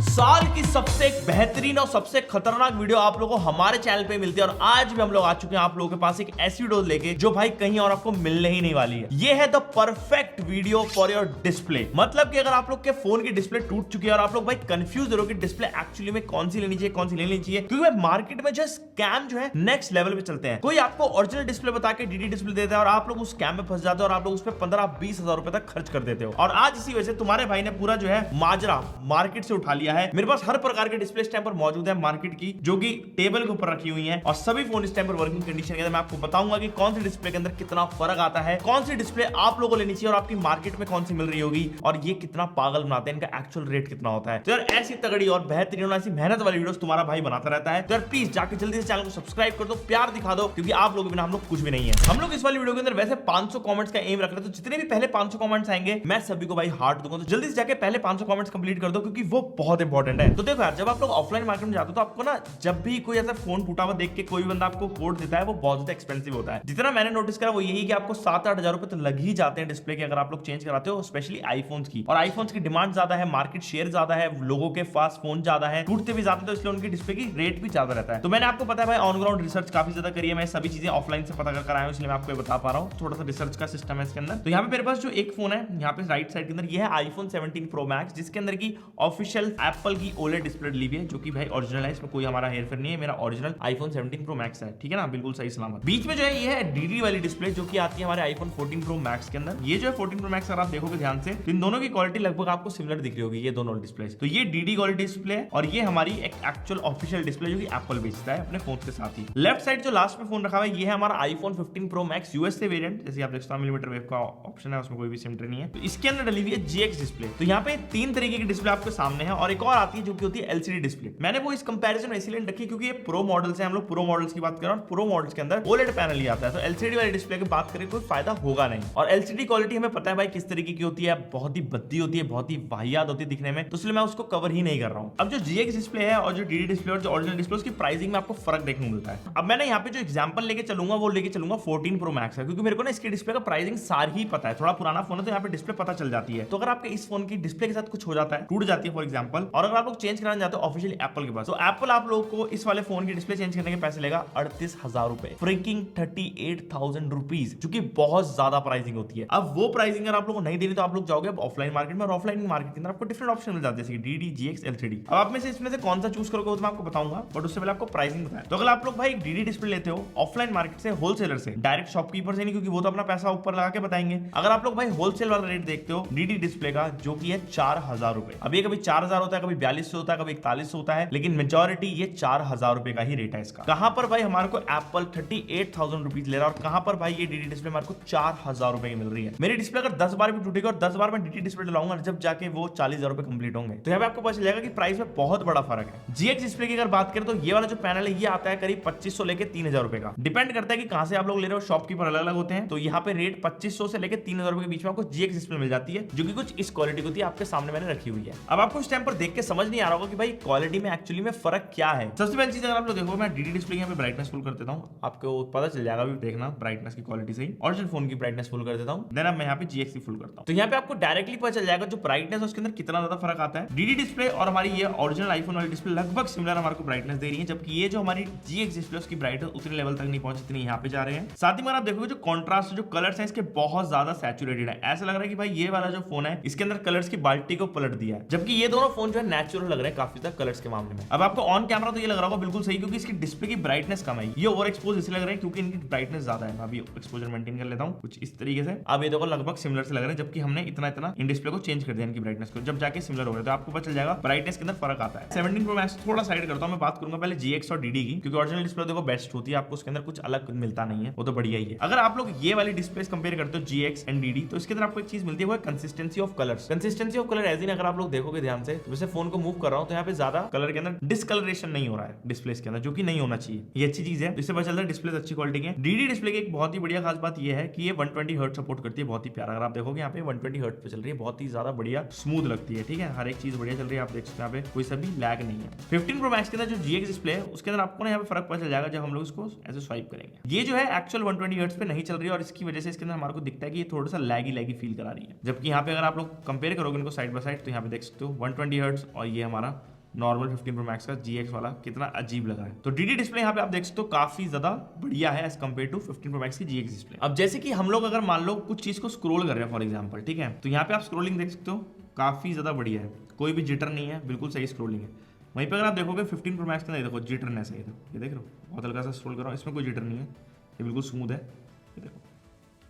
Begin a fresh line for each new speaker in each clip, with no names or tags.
साल की सबसे बेहतरीन और सबसे खतरनाक वीडियो आप लोगों को हमारे चैनल पे मिलती है और आज भी हम लोग आ चुके हैं आप लोगों के पास एक ऐसी वीडियो लेके जो भाई कहीं और आपको मिलने ही नहीं वाली है। ये है the perfect video for your display. मतलब कि अगर आप लोग के फोन की डिस्प्ले टूट चुकी है और आप लोग भाई कंफ्यूज हो कि डिस्प्ले एक्चुअली में कौन सी लेनी चाहिए कौन सी नहीं लेनी चाहिए, क्योंकि भाई मार्केट में जो स्कैम जो है नेक्स्ट लेवल पे चलते हैं। कोई आपको ओरिजिनल डिस्प्ले बता के डीडी डिस्प्ले देता है और आप लोग उस स्कैम में फंस जाते हो और आप लोग उस पर 15-20 हजार रुपए तक खर्च कर देते हो। और आज इसी वजह से तुम्हारे भाई ने पूरा जो है माजरा मार्केट से उठा लिया है। मेरे पास हर प्रकार के डिस्प्ले इस टाइम पर मौजूद है मार्केट की, जो कि टेबल के ऊपर रखी हुई हैं और सभी फोन इस टाइम पर वर्किंग कंडीशन के अंदर। मैं आपको बताऊंगा कि कौन सी डिस्प्ले के अंदर कितना फर्क आता है, कौन सी डिस्प्ले आप लोगों को लेनी चाहिए और आपकी मार्केट में कौन सी मिल रही होगी और ये कितना पागल बनाते हैं, इनका एक्चुअल रेट कितना होता है। तो यार ऐसी तगड़ी और बेहतरीन और ऐसी मेहनत वाली वीडियोस तुम्हारा भाई बनाता रहता है। तो यार प्लीज जाके जल्दी से चैनल को सब्सक्राइब कर दो, प्यार दिखा दो, क्योंकि आप लोगों के बिना हम लोग कुछ भी नहीं है। हम लोग इस वाली वीडियो के अंदर वैसे 500 कमेंट्स का एम रख रहे हैं, तो जितने भी पहले 500 कमेंट्स आएंगे मैं सभी को भाई हार्ट दूंगा। तो जल्दी से जाके पहले 500 कमेंट्स कंप्लीट कर दो, क्योंकि वो बहुत इंपॉर्टेंट है। तो देखो यार, जब आप लोग ऑफलाइन मार्केट में जाते हो तो आपको ना जब भी कोई ऐसा फोन टूटा हुआ देख के कोई बंदा आपको कोड देता है वो बहुत ज्यादा एक्सपेंसिव होता है। जितना मैंने नोटिस करा वो यही कि आपको 7-8 हजार रुपए तो लग ही जाते हैं डिस्प्ले के, अगर आप लोग चेंज कराते हो, स्पेशली आईफोन्स की। और आईफोन्स की डिमांड ज्यादा है, मार्केट शेयर ज्यादा है, लोगों के पास फोन ज्यादा है, टूटते भी ज्यादा, तो इसलिए उनकी डिस्प्ले की रेट भी ज्यादा रहता है। तो मैंने आपको पता है भाई ऑन ग्राउंड रिसर्च काफी ज्यादा करी है, मैं सभी चीजें ऑफलाइन से पता कर आया हूं, इसलिए मैं आपको बता पा रहा हूं। थोड़ा सा रिसर्च का सिस्टम है इसके अंदर। तो यहाँ पे मेरे पास जो एक फोन है यहाँ पे राइट साइड के अंदर, ये है आईफोन 17 प्रो मैक्स, जिसके अंदर की ऑफिशियल एप्पल की ओलेड डिस्प्ले ली हुई है, जो कि भाई ओरिजिनल है, इसमें कोई हमारा हेरफेर नहीं है। मेरा ओरिजिनल आईफोन 17 प्रो मैक्स है, ठीक है ना, बिल्कुल सही सलामत। बीच में जो है ये है डीडी वाली डिस्प्ले, जो कि आती है हमारे आईफोन 14 प्रो मैक्स के अंदर। ये जो है 14 प्रो मैक्स अगर आप देखोगे ध्यान से तो इन दोनों की क्वालिटी लगभग आपको सिमिलर दिख रही होगी, ये दोनों डिस्प्ले। तो ये डीडी क्वालिटी डिस्प्ले है और ये हमारी एक एक्चुअल ऑफिशियल डिस्प्ले जो कि एप्पल बेचता है अपने फोन के साथ ही। लेफ्ट साइड जो लास्ट में फोन रखा हुआ है ये है हमारा iPhone 15 pro max USA variant, जैसे आप देखते हो मिलीमीटर वेव का ऑप्शन है, उसमें कोई भी सिमट्री नहीं है। तो इसके अंदर डली हुई है जीएक्स डिस्प्ले। तो यहाँ पे 3 तरीके की डिस्प्ले आपके सामने है और एक और आती है जो कि होती है एलसीडी डिस्प्ले। मैंने वो इस कंपैरिजन इसलिए रखी क्योंकि ये प्रो मॉडल्स हैं, हम लोग प्रो मॉडल्स की बात कर रहे हैं, प्रो मॉडल्स के अंदर ओलेड पैनल ही आता है, तो एलसीडी वाली डिस्प्ले की बात करें कोई फायदा होगा नहीं। और एलसीडी क्वालिटी हमें पता है भाई किस तरीके की होती है, बहुत ही भद्दी होती है, बहुत ही वाहियात होती है दिखने में, तो इसलिए मैं उसको कवर ही नहीं कर रहा हूं। अब जो जीएक्स डिस्प्ले है और जो डीडी डिस्प्ले और जो ओरिजिनल डिस्प्ले, उसकी प्राइसिंग में आपको फर्क देखने को मिलता है। अब मैंने यहाँ पे जो एग्जांपल लेके चलूंगा वो लेके चलूंगा 14 प्रो मैक्स है, क्योंकि मेरे को ना इसकी डिस्प्ले का प्राइसिंग सारी ही पता है। थोड़ा पुराना फोन है तो यहाँ पे डिस्प्ले पता चल जाती है। तो अगर आपके इस फोन की डिस्प्ले के साथ कुछ हो जाता है, टूट जाती है फॉर एग्जांपल, और अगर आप लोग चेंज कराने जाते हो ऑफिशियली एप्पल के पास, तो एप्पल आप लोगों को इस वाले फोन की डिस्प्ले चेंज करने के पैसे लेगा 38,000 रुपए, फ्रिकिंग 38,000 रुपीज, जो कि बहुत ज्यादा प्राइसिंग होती है। अब वो प्राइसिंग अगर आप लोगों को नहीं देनी तो आप लोग जाओगे ऑफलाइन मार्केट में, और ऑफलाइन मार्केट के अंदर आपको डिफरेंट ऑप्शन मिल जाते हैं, जैसे डीडी, जीएक्स, एलसीडी। अब आप में से इसमें से कौन सा चूज करोगे वो तो मैं आपको बताऊंगा, बट उससे पहले आपको प्राइसिंग बताएं। तो अगर आप लोग भाई डीडी डिस्प्ले लेते हो ऑफलाइन मार्केट से, होलसेलर से, डायरेक्ट शॉपकीपर से नहीं, क्योंकि वो तो अपना पैसा ऊपर लगा के बताएंगे। अगर आप लोग भाई होलसेल वाला रेट देखते हो डीडी डिस्प्ले का, जो कि है 4,000 रुपए। अब ये कभी 4,000 होता है, कभी 4200 होता है, कभी 4100 होता है, लेकिन मेजोरिटी ये 4,000 रुपए का ही रेट है इसका। कहां पर भाई हमारे को एप्पल 38,000 रुपीज ले रहा है और कहां पर भाई ये डीडी डिस्प्ले हमारे को 4,000 रुपए की मिल रही है। मेरी डिस्प्ले अगर 10 बार भी टूटेगी और 10 बार मैं डीडी डिस्प्ले डलाऊंगा, जब जाके वो 40,000 रुपए कंप्लीट होंगे, तो यहाँ पे आपको पता चलेगा कि प्राइस में बहुत बड़ा फर्क है। जीएक्स डिस्प्ले की अगर बात करें तो ये वाला जो पैनल है ये आता है करीब 2500 लेके 3,000 रुपए का। डिपेंड करता है कि कहां से आप लोग ले रहे हो, शॉपकीपर अलग अलग होते हैं। तो यहाँ पे रेट 2500 से लेके 3,000 रुपए के बीच में आपको जीएक्स डिस्प्ले मिल जाती है, जो कि कुछ इस क्वालिटी होती है, आपके सामने मैंने रखी हुई है। अब आपको इस टाइम पर देख के समझ नहीं आ रहा होगा कि भाई क्वालिटी में एक्चुअली में फर्क क्या है। सबसे पहली चीज अगर आप लोग देखो, मैं डीडी डिस्प्ले यहाँ पे ब्राइटनेस फुल कर देता हूँ, आपको पता चल जाएगा भी, देखना ब्राइटनेस की क्वालिटी सही। ओरिजिनल फोन की ब्राइटनेस फुल कर देता हूँ, देन अब मैं यहाँ पे जीएक्स फुल करता हूँ, तो यहाँ पे आपको डायरेक्टली पता चल जाएगा जो ब्राइटनेस है उसके अंदर कितना ज्यादा फर्क आता है। डीडी डिस्प्ले और हमारी ये ओरिजिनल आईफोन वाली डिस्प्ले लगभग सिमिलर हमारे को ब्राइटनेस दे रही है, जबकि ये जो हमारी जीएक्स डिस्प्ले उसकी ब्राइटनेस उतने लेवल तक नहीं पहुंची जितनी यहाँ पे जा रहे हैं। साथ ही में आप देखोगे जो कॉन्ट्रास्ट, जो कलर्स हैं इसके बहुत ज्यादा सैचुरेटेड है। ऐसा लग रहा है कि भाई ये वाला जो फोन है इसके अंदर कलर्स की बाल्टी को पलट दिया है, जबकि ये दोनों फोन जो है नेचुरल लग रहे हैं काफी ज्यादा कलर्स के मामले में। अब आपको ऑन कैमरा तो ये लग रहा होगा बिल्कुल सही, क्योंकि इसकी डिस्प्ले की ब्राइटनेस कम है, ये ओवर एक्सपोज इसलिए लग रहे हैं क्योंकि इनकी ब्राइटनेस ज्यादा है। अभी एक्सपोजर मेंटेन कर लेता हूँ कुछ इस तरीके से। अब ये देखो लगभग सिमिलर से लग रहे हैं, जबकि हमने इतना इन डिस्प्ले को चेंज कर दिया इनकी ब्राइटनेस को, जब जाके सिमिलर हो रहे तो आपको पता चल जाएगा ब्राइटनेस के अंदर फर्क आता है। 17 प्रो मैक्स थोड़ा साइड करता हूं, मैं बात करूंगा पहले जीएक्स और डीडी की, क्योंकि ओरिजिनल डिस्प्ले देखो बेस्ट होती है, आपको उसके अंदर कुछ अलग मिलता नहीं है, वो तो बढ़िया ही है। अगर आप लोग ये वाली डिस्प्ले कंपेयर करते हो जीएक्स एंड डीडी, तो इसके अंदर आपको एक चीज मिलती है, वो है consistency of colours. Consistency of colour as in अगर आप लोग देखोगे ध्यान से, तो वैसे फोन को मूव कर रहा हूं तो यहाँ पे ज्यादा कलर के अंदर डिस्कलरेशन नहीं हो रहा है डिस्प्ले के अंदर, जो कि नहीं होना चाहिए, ये अच्छी चीज है। इससे पता चलता है डिस्प्ले अच्छी क्वालिटी है। डीडी डिस्प्ले की एक बहुत ही बढ़िया खास बात ये है कि ये 120 हर्ट्ज सपोर्ट करती है, बहुत ही प्यारा। अगर आप देखोगे यहाँ पे 120 हर्ट्ज पे चल रही है, बहुत ही ज्यादा बढ़िया स्मूथ लगती है, ठीक है, हर एक चीज बढ़िया चल रही है, आप देख सकते हैं यहाँ पे कोई सा भी लैग नहीं है। 15 प्रो मैक्स के अंदर जो जीएक्स डिस्प्ले है उसके अंदर आपको ना यहाँ पे फर्क पता चल जाएगा जब हम लोग इसको ऐसे स्वाइप करेंगे। ये जो है एक्चुअल 120 हर्ट्ज पे नहीं चल रही है और इसकी वजह से इसके अंदर हमारे को दिखता है कि ये थोड़ा सा लैगी फील करा रही है, जबकि यहाँ पे अगर आप लोग कंपेयर करोगे इनको साइड बाय साइड तो यहाँ पे देख सकते हो 120 हर्ट्ज और ये हमारा नॉर्मल 15 प्रो मैक्स का GX वाला कितना अजीब लगा है। तो DD डिस्प्ले यहाँ पे आप देख सकते हो काफी ज्यादा बढ़िया है as compare to 15 pro max की GX डिस्प्ले। अब जैसे कि हम लोग अगर मान लो कुछ चीज को स्क्रोल कर रहे हैं फॉर एग्जाम्पल, ठीक है, तो यहाँ पे आप स्क्रोलिंग देख सकते हो काफी ज्यादा बढ़िया है, कोई भी जिटर नहीं है, बिल्कुल सही स्क्रोलिंग है। वहीं पे अगर आप देखोगे 15 प्रो मैक्स के अंदर देखो जिटरनेस है, ये देख रहे हो, बहुत हल्का सा स्क्रोल कर रहा हूँ, इसमें कोई जिटर नहीं है, ये बिल्कुल स्मूथ है, ये देखो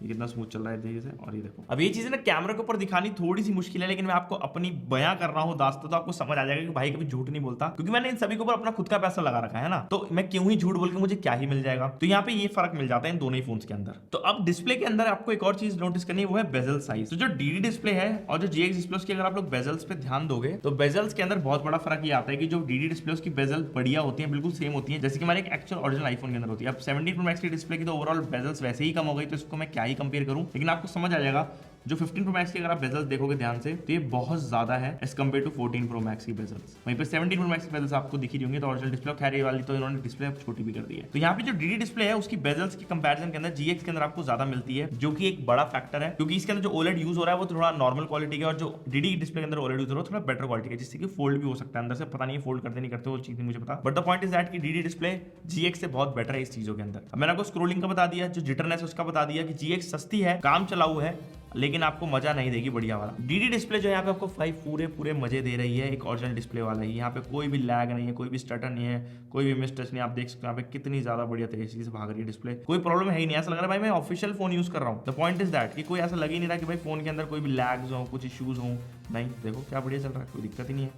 ये कितना स्मूथ चल रहा है तरीके से। और ये देखो, अब ये चीजें ना कैमरा के ऊपर दिखानी थोड़ी सी मुश्किल है, लेकिन मैं आपको अपनी बयां कर रहा हूं दास्तां, तो आपको समझ आ जाएगा कि भाई कभी झूठ नहीं बोलता, क्योंकि मैंने इन सभी के ऊपर अपना खुद का पैसा लगा रखा है ना, तो मैं क्यों ही झूठ बोल के मुझे क्या ही मिल जाएगा। तो यहाँ पे ये फर्क मिल जाता है इन दोनों ही फोन्स के अंदर। तो अब डिस्प्ले के अंदर आपको एक और चीज नोटिस करनी है, वो है बेजल साइज। तो जो DD डिस्प्ले है और जो GX डिस्प्ले, उसकी अगर आप लोग बेजल्स पे ध्यान दोगे तो बेजल्स के अंदर बहुत बड़ा फर्क ये आता है कि जो DD डिस्प्ले उसकी बेजल बढ़िया होती है, बिल्कुल सेम होती है जैसे कि हमारे एक एक्चुअल ओरिजिनल आईफोन के अंदर होती है। अब 17 प्रो मैक्स की डिस्प्ले की तो ओवरऑल बेजल्स वैसे ही कम हो गई, तो इसको मैं क्या ही कंपेयर करूं, लेकिन आपको समझ आ जाएगा जो 15 प्रो मैक्स की अगर आप बेजल्स देखोगे ध्यान से तो ये बहुत ज्यादा है as compare to 14 pro max की बेजल्स। वहीं पे 17 प्रो मैक्स की बेजल्स आपको दिखी रही होंगी, तो ओरिजिनल डिस्प्ले खैर ये वाली तो इन्होंने डिस्प्ले छोटी भी कर दी है। तो यहाँ पे जो DD डिस्प्ले है उसकी बेजल्स की कंपैरिजन के अंदर GX के अंदर आपको ज्यादा मिलती है, जो कि एक बड़ा फैक्टर है, क्योंकि इसके अंदर जो OLED यूज हो रहा है वो थोड़ा नॉर्मल क्वालिटी का, और जो DD डिस्प्ले के अंदर OLED यूज हो रहा है थोड़ा बेटर क्वालिटी का, जिससे कि फोल्ड भी हो सकता है अंदर से, पता नहीं फोल्ड करते नहीं करते वो चीज नहीं मुझे पता, but the point is that कि DD डिस्प्ले GX से बहुत बेटर है इस चीजों के अंदर। अब मैंने आपको स्क्रोलिंग का बता दिया, जो जिटरनेस उसका बता दिया कि GX सस्ती है, काम चलाऊ है, लेकिन आपको मजा नहीं देगी बढ़िया वाला। DD डिस्प्ले जो यहाँ पे आपको भाई पूरे मजे दे रही है, एक ओरिजिनल डिस्प्ले वाला ही। यहाँ पे कोई भी लैग नहीं है, कोई भी स्टटर नहीं है, कोई भी मिस टच नहीं। आप देख सकते हो यहाँ पे कितनी ज्यादा बढ़िया तरीके से भाग रही है डिस्प्ले, कोई प्रॉब्लम है ही नहीं। ऐसा लग रहा है भाई मैं ऑफिशियल फोन यूज कर रहा हूँ। द पॉइंट इज दैट कि कोई ऐसा लग ही नहीं रहा कि भाई फोन के अंदर कोई भी लैग्स हो, कुछ इश्यूज हो, नहीं, देखो क्या बढ़िया चल रहा है, कोई दिक्कत ही नहीं है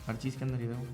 हर चीज के अंदर। ये देखो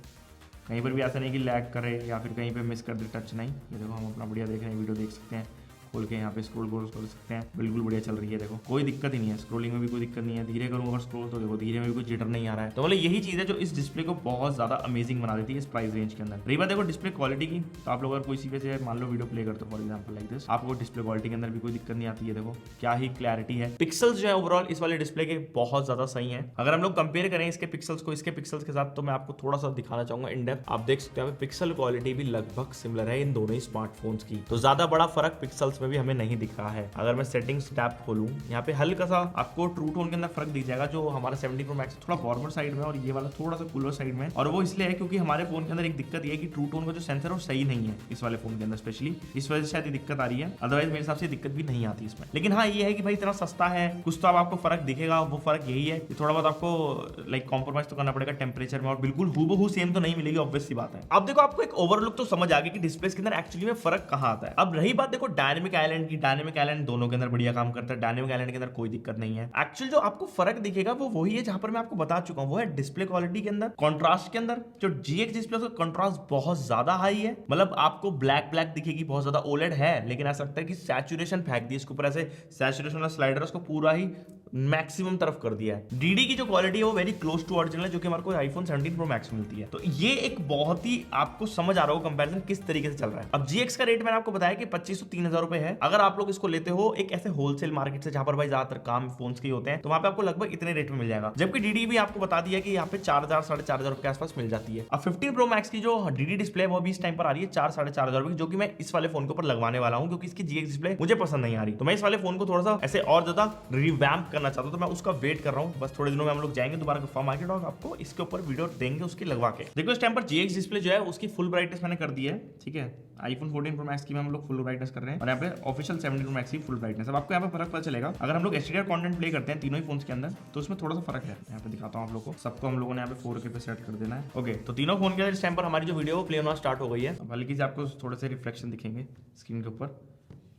कहीं पर भी ऐसा नहीं कि लैग करे या फिर कहीं पे मिस कर दे टच, नहीं। ये देखो हम अपना बढ़िया देख रहे हैं, वीडियो देख सकते हैं, खोल के यहाँ पे स्क्रॉल कर सकते हैं, बिल्कुल बढ़िया चल रही है। देखो कोई दिक्कत ही नहीं है, स्क्रॉलिंग में भी कोई दिक्कत नहीं है। धीरे करूँ अगर स्क्रॉल तो देखो धीरे में भी कोई जिटर नहीं आ रहा है। तो मतलब यही चीज है जो इस डिस्प्ले को बहुत ज्यादा अमेजिंग बना देती है इस प्राइस रेंज के अंदर। रही बात देखो डिस्प्ले क्वालिटी की, तो आप लोग अगर कोई सी से मान लो वीडियो प्ले करते हो फॉर एग्जाम्पल लाइक दिस, आपको डिस्प्ले क्वालिटी के अंदर भी कोई दिक्कत नहीं आती है। देखो क्या ही क्लैरिटी है। पिक्सल्स जो है ओवरऑल इस वाले डिस्प्ले के बहुत ज्यादा सही है। अगर हम लोग कंपेयर करें इसके पिक्सल्स को इसके पिक्सल्स के साथ, तो मैं आपको थोड़ा सा दिखाना चाहूंगा इन डेप्थ। आप देख सकते हैं पिक्सल क्वालिटी भी लगभग सिमिलर है इन दोनों ही स्मार्टफोन्स की, तो ज्यादा बड़ा फर्क पिक्सल्स में भी हमें नहीं दिख रहा है। अगर मैं सेटिंग्स टैब खोलूं, यहाँ पे हल्का सा आपको ट्रू टोन के अंदर फर्क दिख जाएगा, जो हमारा 17 प्रो मैक्स थोड़ा वार्मर साइड में और ये वाला थोड़ा सा कूलर साइड में। और वो इसलिए है क्योंकि हमारे फोन के अंदर एक दिक्कत ये है कि ट्रू टोन का जो सेंसर है वो सही नहीं है इस वाले फोन के अंदर, स्पेशली इस वजह से शायद दिक्कत आ रही है। अदरवाइज मेरे हिसाब से दिक्कत भी नहीं आती इसमें। लेकिन हाँ ये है कि भाई इतना सस्ता है, कुछ तो अब आपको फर्क दिखेगा। वो फर्क यही है कि थोड़ा बहुत आपको लाइक कॉम्प्रोमाइज तो करना पड़ेगा टेम्परेचर में, और बिल्कुल हूबहू सेम तो नहीं मिलेगी, ऑब्वियस सी बात है। अब देखो आपको एक ओवरलुक तो समझ आ गया कि डिस्प्ले के अंदर एक्चुअली में फर्क कहाँ आता है। अब रही बात देखो डायनेमिक आइलैंड की, डायनेमिक आइलैंड दोनों के अंदर बढ़िया काम करता है, डायनेमिक आइलैंड के अंदर कोई दिक्कत नहीं है। एक्चुअल जो आपको फर्क दिखेगा वो वही है जहां पर मैं आपको बता चुका हूं, वो है डिस्प्ले क्वालिटी के अंदर, कंट्रास्ट के अंदर। जो GX डिस्प्ले का कंट्रास्ट बहुत ज्यादा हाई है, मतलब आपको ब्लैक ब्लैक दिखेगी, बहुत ज्यादा OLED है, लेकिन ऐसा लगता है कि सैचुरेशन फेंक दी इसके ऊपर, ऐसे सैचुरेशन वाला स्लाइडर उसको पूरा ही मैक्सिमम तरफ कर दिया है। DD की जो क्वालिटी है वो वेरी क्लोज टू ओरिजिनल है, जो कि हमारे को आईफोन 17 प्रो मैक्स मिलती है। तो ये एक बहुत ही आपको समझ आ रहा हो कंपैरिजन किस तरीके से चल रहा है। अब GX का रेट मैंने आपको बताया कि 2500-3000 रुपए है। अगर आप लोग इसको लेते हो एक ऐसे होलसेल मार्केट से जहां पर भाई ज्यादातर काम फोन्स के होते हैं, तो वहां पे आपको लगभग इतने रेट में मिल जाएगा। जबकि DD भी आपको बता दिया कि यहाँ पे 4000-4500 रुपए के आसपास मिल जाती है। अब 15 प्रो मैक्स की जो DD डिस्प्ले वो भी इस टाइम पर आ रही है 4-4500 रुपए की, जो कि मैं इस वाले फोन के ऊपर लगवाने वाला हूँ, क्योंकि इसकी GX डिस्प्ले मुझे पसंद नहीं आ रही। तो मैं इस वाले फोन को थोड़ा सा ऐसे और ज्यादा रिवैम्प करना चाहता हूँ, तो मैं उसका वेट कर रहा हूँ। बस थोड़े दिनों में हम लोग जाएंगे दोबारा गुफा मार्केट और आपको इसके ऊपर वीडियो देंगे उसकी लगवा के। देखो इस टाइम पर GX डिस्प्ले जो है उसकी फुल ब्राइटनेस मैंने कर दी है, ठीक है। आईफोन 14 प्रो मैक्स की में हम लोग फुल ब्राइटनेस कर रहे हैं, और यहाँ पे ऑफिशियल 17 प्रो मैक्स की फुल ब्राइटनेस। अब आपको यहाँ पे फर्क पता चलेगा अगर हम लोग HDR कंटेंट प्ले करते हैं तीनों ही फोन्स के अंदर, तो उसमें थोड़ा सा फर्क है। यहाँ पे दिखाता हूँ आप लोगों को, सबको हम लोगों ने यहाँ पे 4K पे सेट कर देना है। ओके, तो तीनों फोन के अंदर इस टाइम पर हमारी जो वीडियो प्ले होना स्टार्ट हो गई है। अब हल्की से आपको थोड़े से रिफ्लेक्शन दिखेंगे स्क्रीन के ऊपर,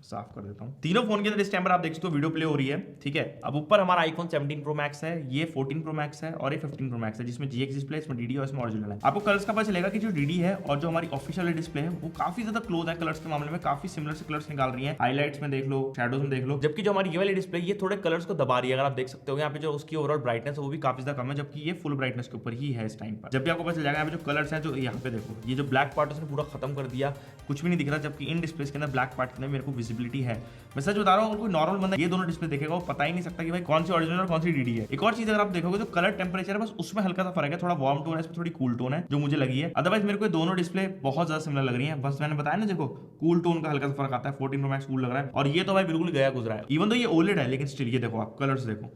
साफ कर देता हूं। तीनों फोन के अंदर इस टाइम पर आप देख सकते हो वीडियो प्ले हो रही है, ठीक है। अब ऊपर हमारा आईफोन 17 प्रो मैक्स है, ये 14 प्रो मैक्स है और ये 15 प्रो मैक्स है, जिसमें GX डिस्प्ले, इसमें DD और इसमें ओरिजिनल है। आपको कलर्स का पता चलेगा कि जो DD है और जो हमारी ऑफिशियल डिस्प्ले है वो काफी ज्यादा क्लोज है कलर्स के मामले में, काफी सिमिलर से कलर्स निकाल रही है। हाईलाइट्स में देख लो, शैडोज में देख लो, जबकि जो हमारी ये वाली डिस्प्ले ये थोड़े कलर्स को दबा रही है। अगर आप देख सकते हो यहाँ पे जो उसकी ओवरऑल ब्राइटनेस है वो भी काफी ज्यादा कम है, जबकि ये फुल ब्राइटनेस के ऊपर ही है इस टाइम पर। जब भी आपको पता चल जाएगा यहाँ पे जो कलर्स हैं, जो यहाँ पे देखो ये जो ब्लैक पार्ट उसने पूरा खत्म कर दिया, कुछ भी नहीं दिख रहा, जबकि इन डिस्प्ले के अंदर ब्लैक पार्ट के अंदर मेरे को विजिबिलिटी है। मैं सच बता रहा हूँ, कोई नॉर्मल बंदा ये दोनों डिस्प्ले देखेगा वो पता ही नहीं सकता कि भाई कौन सी ओरिजिनल और कौन सी DD है। एक और चीज अगर आप देखोगे तो कलर टेम्परेचर है, बस उसमें हल्का सा फर्क है, थोड़ा वार्म टोन है, इसमें थोड़ी कूल टोन है जो मुझे लगी है। अदरवाइज मेरे को दोनों डिस्प्ले बहुत ज्यादा सिमिलर लग रही है। बस मैंने बताया ना, देखो कूल टोन का हल्का सा फर्क आता है, 14 प्रो मैक्स कूल लग रहा है और ये तो भाई बिल्कुल गया गुजरा है। इवन तो ये OLED है, लेकिन स्टिल ये देखो आप कलर्स देखो,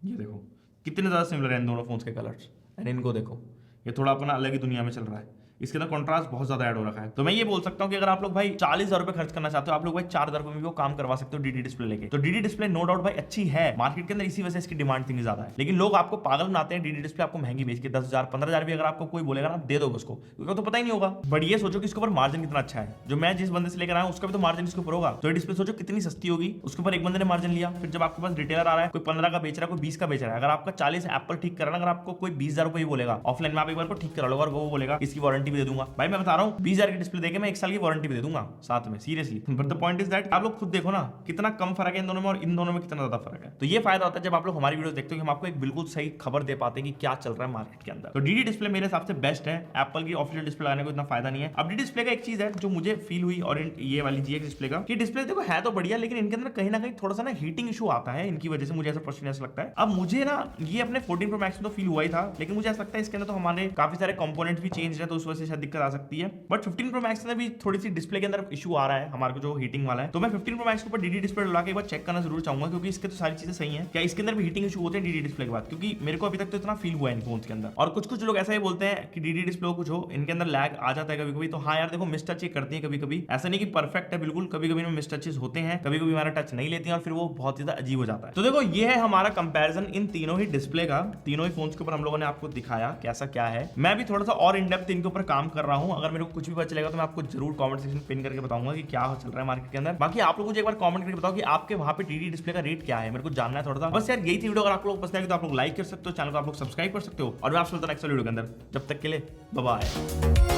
ये देखो कितने ज्यादा सिमिलर है इन दोनों फोन्स के कलर्स। एंड इनको देखो, ये थोड़ा अपना अलग ही दुनिया में चल रहा है, इसके अंदर कॉन्ट्रास्ट बहुत ज्यादा ऐड हो रखा है। तो मैं ये बोल सकता हूं कि अगर आप लोग भाई 40,000 रुपए खर्च करना चाहते हो, आप लोग भाई 4,000 रुपए में भी वो काम करवा सकते हो डीडी डिस्प्ले लेके। तो डीडी डिस्प्ले नो डाउट भाई अच्छी है मार्केट के अंदर, इसी वजह से इसकी डिमांड इतनी ज्यादा है। लेकिन लोग आपको पागल बनाते हैं, डीडी डिस्प्ले आपको महंगी बेच के 10,000 15,000 भी अगर आपको कोई बोलेगा ना दे दो उसको, क्योंकि तो पता ही नहीं होगा। बट ये सोचो कि इसके ऊपर मार्जिन कितना अच्छा है। जो मैं जिस बंदे से लेकर आया हूं उसका भी तो मार्जिन इसके ऊपर होगा। तो ये डिस्प्ले सोचो कितनी सस्ती होगी, उसके ऊपर एक बंदे ने मार्जिन लिया। फिर जब आपके पास रिटेलर आ रहा है, कोई 15 का बेच रहा है, कोई 20 का बेच रहा है, अगर आपका 40 एप्पल ठीक करा ना, अगर आपको कोई 20,000 रुपए बोलेगा ऑफलाइन में, आप एक बार को ठीक करा लो और वो बोलेगा इसकी वारंटी भी दे दूंगा। भाई मैं बता रहा हूँ 20,000 की डिस्प्ले देके मैं 1 साल की वारंटी भी दे दूंगा साथ में, seriously. But the point is that आप लोग खुद देखो ना कितना कम फर्क है इन दोनों में और इन दोनों में कितना ज्यादा फर्क है। तो ये फायदा होता है जब आप लोग हमारी वीडियो देखते हो कि हम आपको एक बिल्कुल सही खबर दे पाते हैं कि क्या चल रहा है मार्केट के अंदर। तो डीडी डिस्प्ले मेरे हिसाब से बेस्ट है, एप्पल की ऑफिशियल डिस्प्ले लगाने को इतना फायदा नहीं है। अब डीडी डिस्प्ले का एक चीज है जो मुझे फील हुई और ये वाली जीएक्स डिस्प्ले का, कि डिस्प्ले देखो है तो बढ़िया, लेकिन इनके अंदर कहीं ना कहीं थोड़ा सा ना हीटिंग इशू आता है इनकी वजह से, मुझे ऐसा पर्सनली ऐसा लगता है। अब मुझे ना ये अपने 14 प्रो मैक्स में तो फील हुआ ही था, लेकिन मुझे ऐसा लगता है इसके अंदर तो हमारे काफी सारे कंपोनेंट्स भी चेंज है, तो उस वजह से शायद दिक्कत आ सकती है। बट 15 प्रो मैक्स में भी थोड़ी सी डिस्प्ले के अंदर इशू आ रहा है हमारे को, जो हीटिंग वाला है। तो मैं 15 प्रो मैक्स के ऊपर डीडी डिस्प्ले लगा के एक बार चेक करना जरूर चाहूंगा, क्योंकि इसके तो सारी चीजें सही हैं। क्या इसके अंदर भी हीटिंग इशू होते हैं डीडी डिस्प्ले के बाद? क्योंकि मेरे को अभी तक तो इतना फील हुआ है इन फोन्स के अंदर। और कुछ लोग ऐसा ही बोलते हैं कि डीडी डिस्प्ले कुछ हो, इनके अंदर लैग आ जाता है कभी कभी। तो हाँ यार देखो, मिस टच ये करती है कभी कभी, ऐसा नहीं कि परफेक्ट है बिल्कुल, कभी कभी मिस टचेस होते हैं, कभी कभी हमारा टच नहीं लेती है और फिर वो बहुत ज्यादा अजीब हो जाता है। तो देखो ये है हमारा कंपैरिजन इन तीनों ही डिस्प्ले का, तीनों ही फोन्स के ऊपर हम लोगों ने आपको दिखाया कैसा क्या है। मैं भी थोड़ा सा और इन डेप्थ इनके ऊपर काम कर रहा हूं, अगर मेरे को कुछ भी पता चलेगा तो मैं आपको जरूर कमेंट सेक्शन पिन करके बताऊंगा कि क्या चल रहा है मार्केट के अंदर। बाकी आप लोगों को एक बार कमेंट करके बताओ कि आपके वहां पे डीडी डिस्प्ले का रेट क्या है, मेरे को जानना है थोड़ा सा। बस यार यही थी वीडियो, अगर आप लोग पसंद आएगी तो आप लोग लाइक कर सकते हो, चैनल को आप लोग सब्सक्राइब कर सकते हो, और मैं आपसे मिलता हूं नेक्स्ट वीडियो के अंदर। जब तक के लिए बाय बाय।